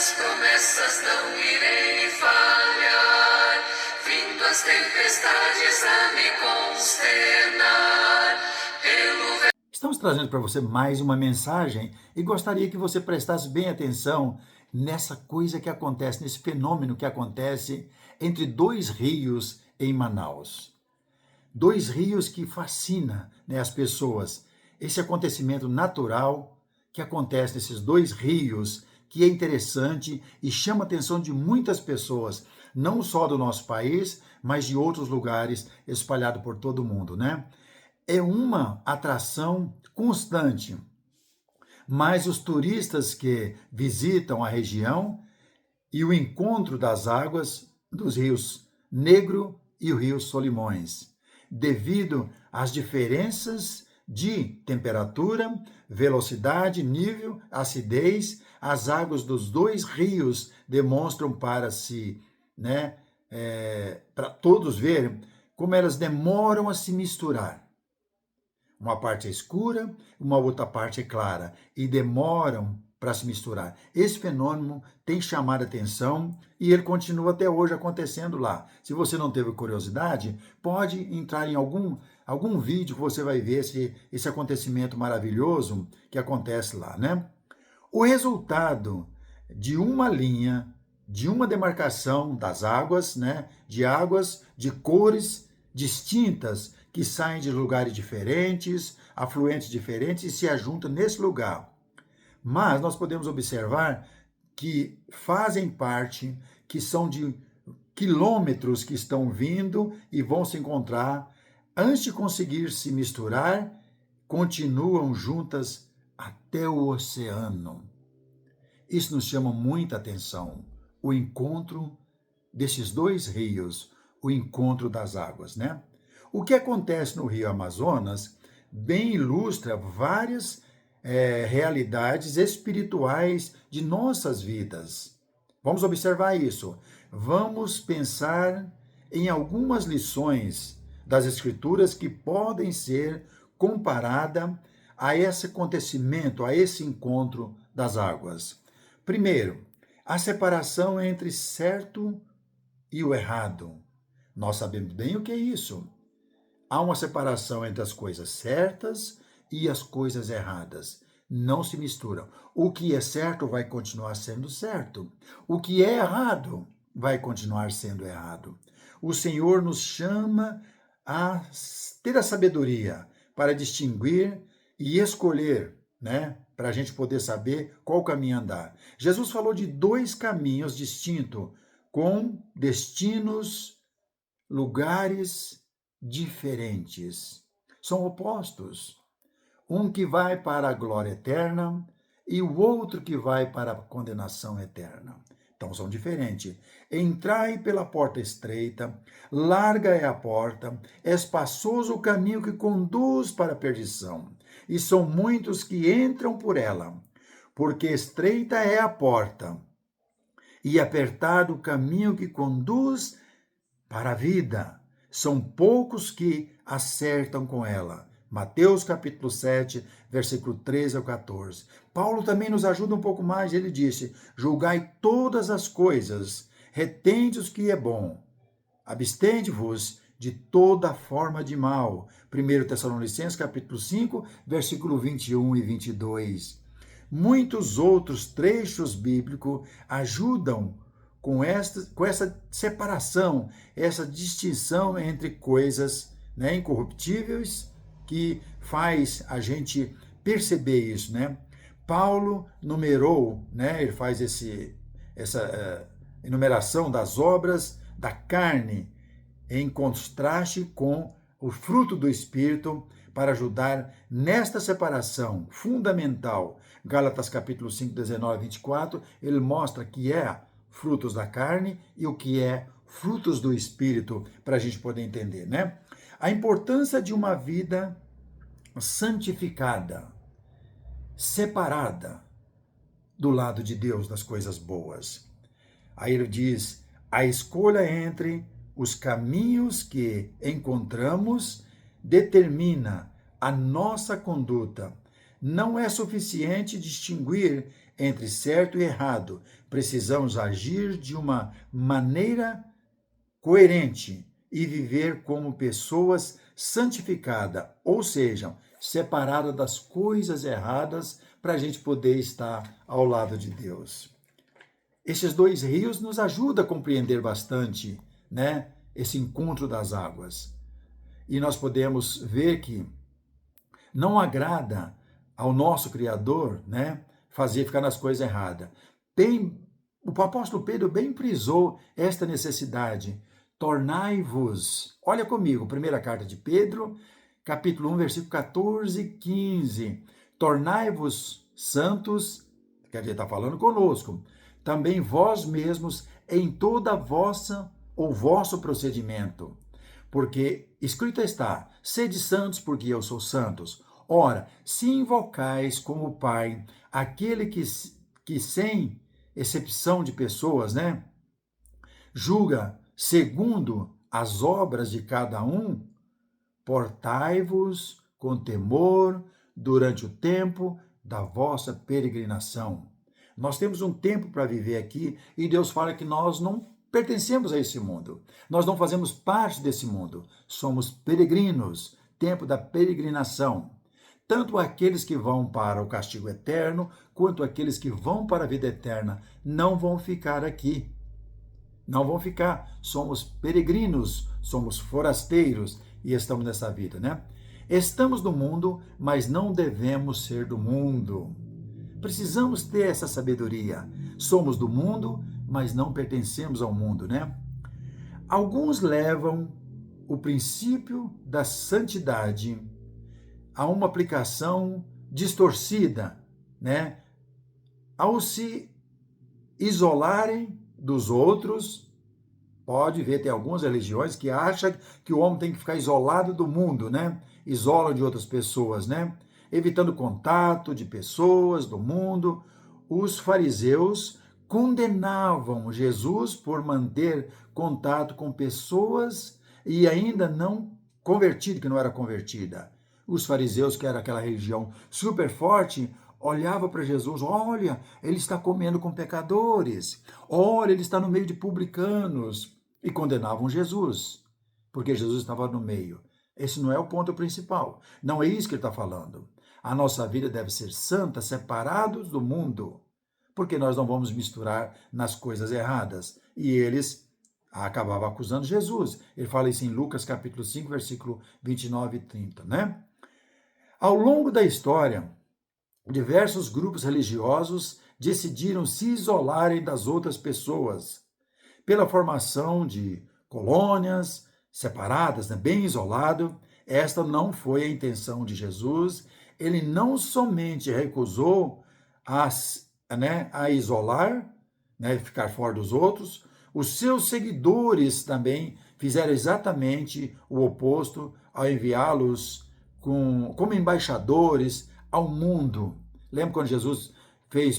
minhas promessas não irei falhar, vindo as tempestades a me consternar. Estamos trazendo para você mais uma mensagem e gostaria que você prestasse bem atenção nessa coisa que acontece, nesse fenômeno que acontece entre dois rios em Manaus. Dois rios que fascina, né, as pessoas. Esse acontecimento natural que acontece nesses dois rios, que é interessante e chama a atenção de muitas pessoas, não só do nosso país, mas de outros lugares espalhados por todo o mundo, né? É uma atração constante, mas os turistas que visitam a região e o encontro das águas dos rios Negro e o rio Solimões, devido às diferenças de temperatura, velocidade, nível, acidez, as águas dos dois rios demonstram para si, né, para todos verem como elas demoram a se misturar. Uma parte é escura, uma outra parte é clara e demoram para se misturar. Esse fenômeno tem chamado a atenção e ele continua até hoje acontecendo lá. Se você não teve curiosidade, pode entrar em algum vídeo que você vai ver esse acontecimento maravilhoso que acontece lá, né? O resultado de uma linha, de uma demarcação das águas, né, de águas de cores distintas que saem de lugares diferentes, afluentes diferentes e se ajuntam nesse lugar. Mas nós podemos observar que fazem parte, que são de quilômetros que estão vindo e vão se encontrar, antes de conseguir se misturar, continuam juntas até o oceano. Isso nos chama muita atenção, o encontro desses dois rios, o encontro das águas, né? O que acontece no Rio Amazonas bem ilustra várias realidades espirituais de nossas vidas. Vamos observar isso. Vamos pensar em algumas lições das Escrituras que podem ser comparadas a esse acontecimento, a esse encontro das águas. Primeiro, a separação entre certo e o errado. Nós sabemos bem o que é isso. Há uma separação entre as coisas certas e as coisas erradas. Não se misturam. O que é certo vai continuar sendo certo. O que é errado vai continuar sendo errado. O Senhor nos chama a ter a sabedoria para distinguir e escolher, né? Para a gente poder saber qual caminho andar. Jesus falou de dois caminhos distintos, com destinos, lugares diferentes. São opostos. Um que vai para a glória eterna e o outro que vai para a condenação eterna. Então são diferentes. Entrai pela porta estreita, larga é a porta, espaçoso o caminho que conduz para a perdição, e são muitos que entram por ela, porque estreita é a porta e apertado o caminho que conduz para a vida. São poucos que acertam com ela. Mateus capítulo 7, versículo 13 ao 14. Paulo também nos ajuda um pouco mais. Ele disse: julgai todas as coisas, retende os que é bom, abstende-vos de toda forma de mal. 1 Tessalonicenses capítulo 5, versículo 21 e 22. Muitos outros trechos bíblicos ajudam com essa separação, essa distinção entre coisas, né, incorruptíveis, que faz a gente perceber isso, né? Paulo numerou, né, ele faz essa enumeração das obras da carne em contraste com o fruto do Espírito para ajudar nesta separação fundamental. Gálatas capítulo 5, 19 e 24, ele mostra que é frutos da carne e o que é frutos do Espírito, para a gente poder entender, né? A importância de uma vida santificada, separada do lado de Deus, das coisas boas. Aí ele diz: a escolha entre os caminhos que encontramos determina a nossa conduta. Não é suficiente distinguir entre certo e errado. Precisamos agir de uma maneira coerente e viver como pessoas santificadas, ou seja, separadas das coisas erradas para a gente poder estar ao lado de Deus. Esses dois rios nos ajudam a compreender bastante, né, esse encontro das águas. E nós podemos ver que não agrada ao nosso Criador, né, fazer ficar nas coisas erradas. O apóstolo Pedro bem frisou esta necessidade. Tornai-vos, olha comigo, primeira carta de Pedro, capítulo 1, versículo 14 e 15. Tornai-vos santos, quer dizer, está falando conosco, também vós mesmos em toda a vosso procedimento. Porque escrito está, sede santos porque eu sou santos. Ora, se invocais como Pai aquele que sem exceção de pessoas, né, julga segundo as obras de cada um, portai-vos com temor durante o tempo da vossa peregrinação. Nós temos um tempo para viver aqui e Deus fala que nós não pertencemos a esse mundo. Nós não fazemos parte desse mundo. Somos peregrinos, tempo da peregrinação. Tanto aqueles que vão para o castigo eterno, quanto aqueles que vão para a vida eterna, não vão ficar aqui. Não vão ficar. Somos peregrinos, somos forasteiros e estamos nessa vida, né? Estamos no mundo, mas não devemos ser do mundo. Precisamos ter essa sabedoria. Somos do mundo, mas não pertencemos ao mundo, né? Alguns levam o princípio da santidade a uma aplicação distorcida, né? Ao se isolarem dos outros, pode ver, tem algumas religiões que acham que o homem tem que ficar isolado do mundo, né? Isola de outras pessoas, né? Evitando contato de pessoas, do mundo. Os fariseus condenavam Jesus por manter contato com pessoas e ainda não convertido, que não era convertida. Os fariseus, que era aquela religião super forte, olhava para Jesus, olha, ele está comendo com pecadores, olha, ele está no meio de publicanos, e condenavam Jesus, porque Jesus estava no meio. Esse não é o ponto principal, não é isso que ele está falando. A nossa vida deve ser santa, separados do mundo, porque nós não vamos misturar nas coisas erradas. E eles acabavam acusando Jesus. Ele fala isso em Lucas capítulo 5, versículo 29 e 30, né? Ao longo da história, diversos grupos religiosos decidiram se isolarem das outras pessoas pela formação de colônias separadas, né, bem isolado. Esta não foi a intenção de Jesus. Ele não somente recusou a isolar, né, ficar fora dos outros, os seus seguidores também fizeram exatamente o oposto ao enviá-los como embaixadores ao mundo. Lembra quando Jesus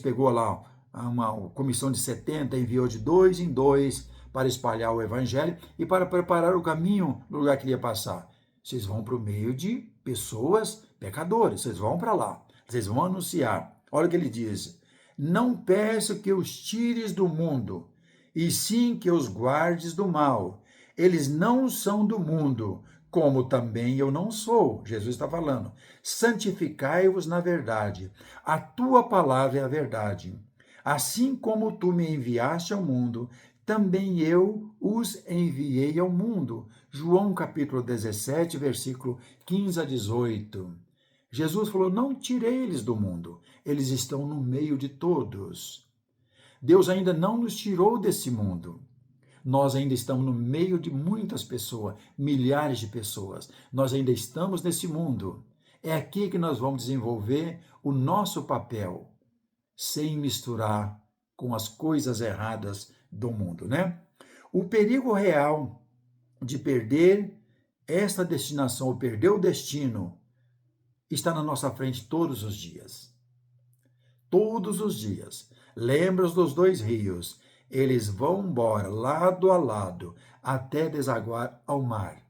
pegou lá uma comissão de 70, enviou de 2 em 2 para espalhar o evangelho e para preparar o caminho no lugar que ele ia passar. Vocês vão para o meio de pessoas pecadores, vocês vão para lá, vocês vão anunciar. Olha o que ele diz: não peço que os tires do mundo, e sim que os guardes do mal. Eles não são do mundo, como também eu não sou. Jesus está falando. Santificai-vos na verdade. A tua palavra é a verdade. Assim como tu me enviaste ao mundo, também eu os enviei ao mundo. João capítulo 17, versículo 15 a 18. Jesus falou, não tirei eles do mundo, eles estão no meio de todos. Deus ainda não nos tirou desse mundo. Nós ainda estamos no meio de muitas pessoas, milhares de pessoas. Nós ainda estamos nesse mundo. É aqui que nós vamos desenvolver o nosso papel, sem misturar com as coisas erradas do mundo, né? O perigo real de perder esta destinação, ou perder o destino, está na nossa frente todos os dias. Todos os dias. Lembra dos dois rios? Eles vão embora, lado a lado, até desaguar ao mar.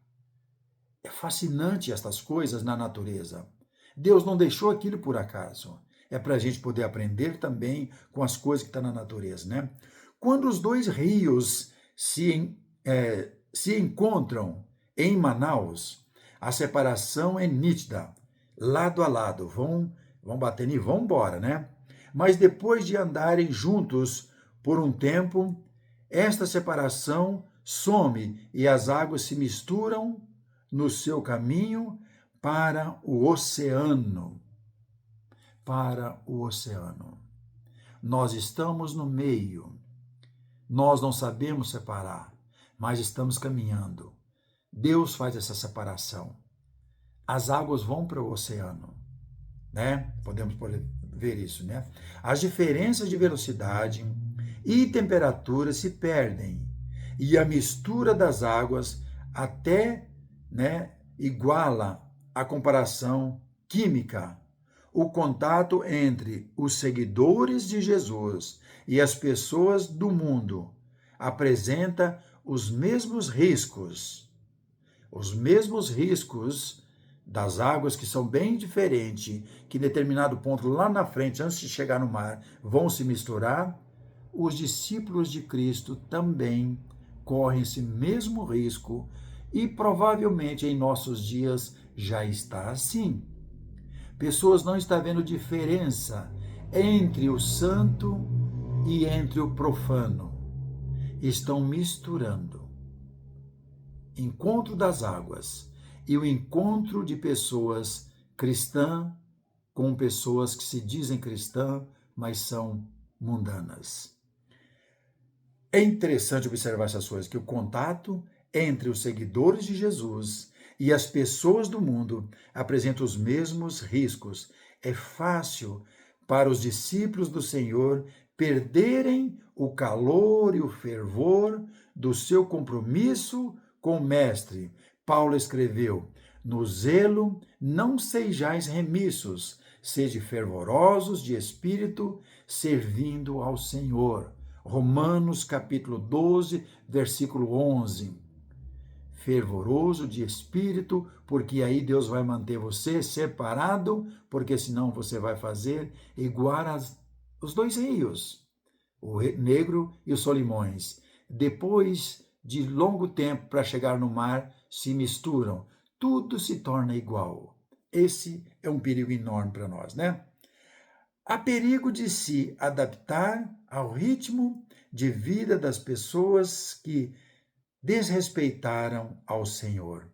É fascinante estas coisas na natureza. Deus não deixou aquilo por acaso. é para a gente poder aprender também com as coisas que estão na natureza, né? Quando os dois rios se encontram em Manaus, a separação é nítida, lado a lado, vão batendo e vão embora, né? Mas depois de andarem juntos por um tempo, esta separação some e as águas se misturam no seu caminho para o oceano. Para o oceano. Nós estamos no meio. Nós não sabemos separar, mas estamos caminhando. Deus faz essa separação. As águas vão para o oceano, né? Podemos ver isso, né? As diferenças de velocidade e temperatura se perdem e a mistura das águas até, né, iguala a comparação química. O contato entre os seguidores de Jesus e as pessoas do mundo apresenta os mesmos riscos das águas, que são bem diferentes, que em determinado ponto lá na frente, antes de chegar no mar, vão se misturar. Os discípulos de Cristo também correm esse mesmo risco e provavelmente em nossos dias já está assim. Pessoas não estão vendo diferença entre o santo e entre o profano. Estão misturando. Encontro das águas e o encontro de pessoas cristãs com pessoas que se dizem cristãs, mas são mundanas. É interessante observar essas coisas, que o contato entre os seguidores de Jesus e as pessoas do mundo apresenta os mesmos riscos. É fácil para os discípulos do Senhor perderem o calor e o fervor do seu compromisso com o Mestre. Paulo escreveu: no zelo não sejais remissos, sede fervorosos de espírito, servindo ao Senhor. Romanos capítulo 12, versículo 11. Fervoroso de espírito, porque aí Deus vai manter você separado, porque senão você vai fazer igual os dois rios, o Negro e os Solimões. Depois de longo tempo para chegar no mar, se misturam, tudo se torna igual. Esse é um perigo enorme para nós, né? Há perigo de se adaptar ao ritmo de vida das pessoas que desrespeitaram ao Senhor.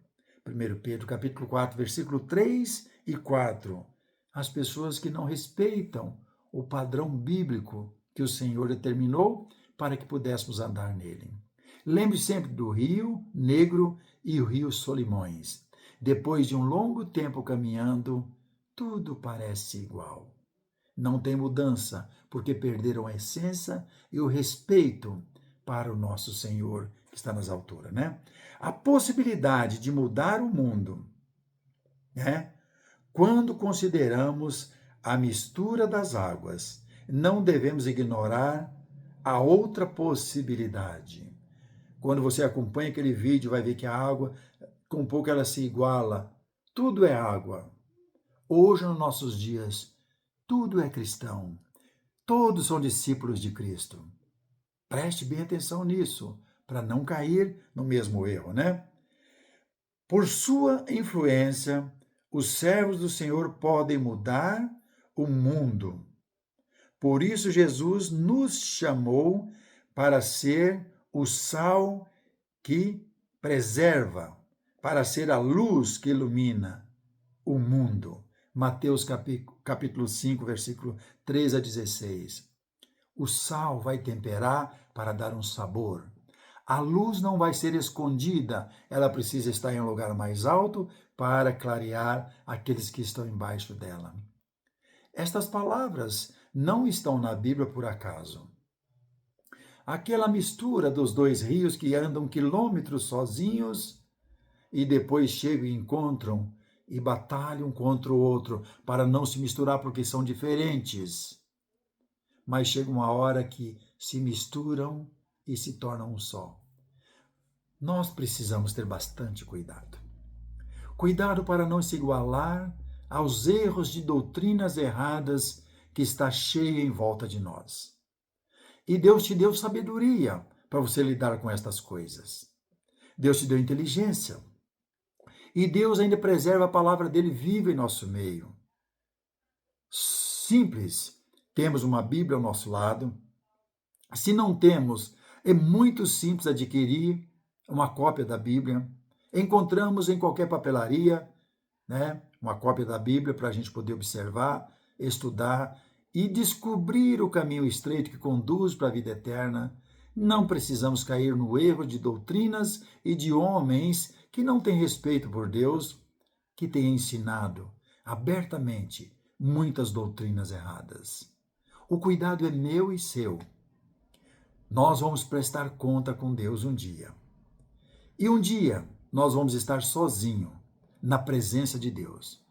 1 Pedro capítulo 4, versículo 3 e 4. As pessoas que não respeitam o padrão bíblico que o Senhor determinou para que pudéssemos andar nele. Lembre sempre do Rio Negro e o Rio Solimões. Depois de um longo tempo caminhando, tudo parece igual. Não tem mudança, porque perderam a essência e o respeito para o nosso Senhor, que está nas alturas, né? A possibilidade de mudar o mundo, né? Quando consideramos a mistura das águas, não devemos ignorar a outra possibilidade. Quando você acompanha aquele vídeo, vai ver que a água, com pouco ela se iguala. Tudo é água. Hoje, nos nossos dias, tudo é cristão. Todos são discípulos de Cristo. Preste bem atenção nisso, para não cair no mesmo erro, né? Por sua influência, os servos do Senhor podem mudar o mundo. Por isso, Jesus nos chamou para ser o sal que preserva, para ser a luz que ilumina o mundo. Mateus capítulo 5, versículo 3 a 16. O sal vai temperar para dar um sabor. A luz não vai ser escondida, ela precisa estar em um lugar mais alto para clarear aqueles que estão embaixo dela. Estas palavras não estão na Bíblia por acaso. Aquela mistura dos dois rios que andam quilômetros sozinhos e depois chegam e encontram e batalham contra o outro para não se misturar porque são diferentes. Mas chega uma hora que se misturam e se tornam um só. Nós precisamos ter bastante cuidado. Cuidado para não se igualar aos erros de doutrinas erradas que está cheia em volta de nós. E Deus te deu sabedoria para você lidar com estas coisas. Deus te deu inteligência. E Deus ainda preserva a palavra dele viva em nosso meio. Simples. Temos uma Bíblia ao nosso lado. Se não temos, é muito simples adquirir uma cópia da Bíblia. Encontramos em qualquer papelaria, né, uma cópia da Bíblia para a gente poder observar, estudar e descobrir o caminho estreito que conduz para a vida eterna. Não precisamos cair no erro de doutrinas e de homens que não têm respeito por Deus, que têm ensinado abertamente muitas doutrinas erradas. O cuidado é meu e seu. Nós vamos prestar conta com Deus um dia. E um dia nós vamos estar sozinhos na presença de Deus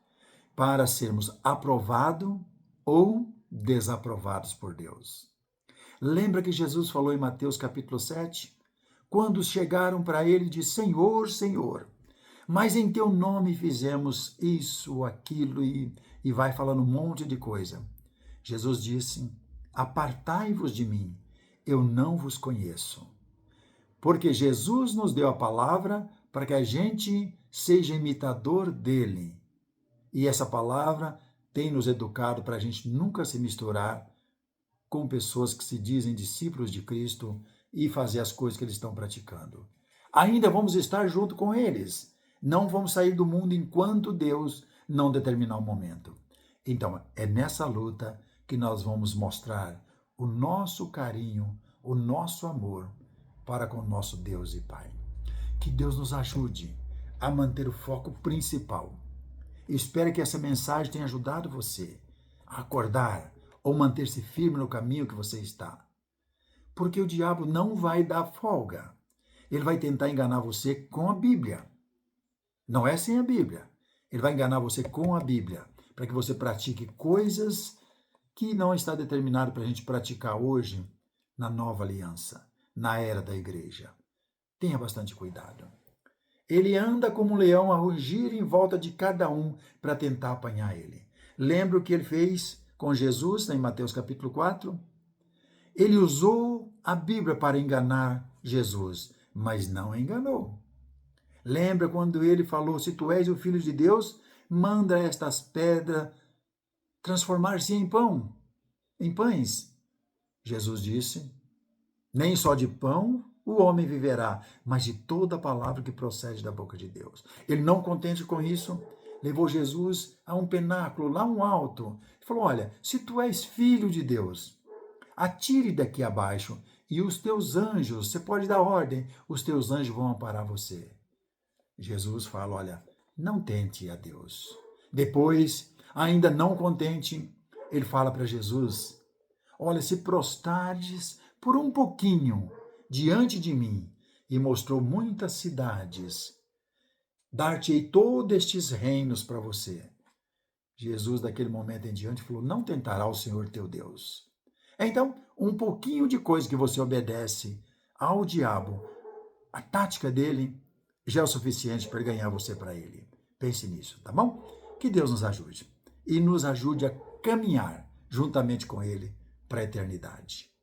para sermos aprovados ou desaprovados por Deus. Lembra que Jesus falou em Mateus capítulo 7? Quando chegaram para ele, disse: Senhor, Senhor, mas em teu nome fizemos isso, aquilo, e vai falando um monte de coisa. Jesus disse: apartai-vos de mim, eu não vos conheço. Porque Jesus nos deu a palavra para que a gente seja imitador dele. E essa palavra tem nos educado para a gente nunca se misturar com pessoas que se dizem discípulos de Cristo e fazer as coisas que eles estão praticando. Ainda vamos estar junto com eles. Não vamos sair do mundo enquanto Deus não determinar o momento. Então, é nessa luta que nós vamos mostrar o nosso carinho, o nosso amor para com o nosso Deus e Pai. Que Deus nos ajude a manter o foco principal. Espero que essa mensagem tenha ajudado você a acordar ou manter-se firme no caminho que você está. Porque o diabo não vai dar folga. Ele vai tentar enganar você com a Bíblia. Não é sem a Bíblia. Ele vai enganar você com a Bíblia, para que você pratique coisas que não está determinado para a gente praticar hoje na nova aliança, na era da igreja. Tenha bastante cuidado. Ele anda como um leão a rugir em volta de cada um para tentar apanhar ele. Lembra o que ele fez com Jesus em Mateus capítulo 4? Ele usou a Bíblia para enganar Jesus, mas não enganou. Lembra quando ele falou: se tu és o Filho de Deus, manda estas pedras transformar-se em pão, em pães. Jesus disse: nem só de pão o homem viverá, mas de toda a palavra que procede da boca de Deus. Ele, não contente com isso, levou Jesus a um penáculo, lá um alto, e falou: olha, se tu és filho de Deus, atire daqui abaixo, e os teus anjos, você pode dar ordem, os teus anjos vão amparar você. Jesus fala: olha, não tente a Deus. Depois, ainda não contente, ele fala para Jesus: olha, se prostrares por um pouquinho diante de mim, e mostrou muitas cidades, dar-te-ei todos estes reinos para você. Jesus, daquele momento em diante, falou: não tentará o Senhor teu Deus. Então, um pouquinho de coisa que você obedece ao diabo, a tática dele já é o suficiente para ganhar você para ele. Pense nisso, tá bom? Que Deus nos ajude e nos ajude a caminhar juntamente com ele para a eternidade.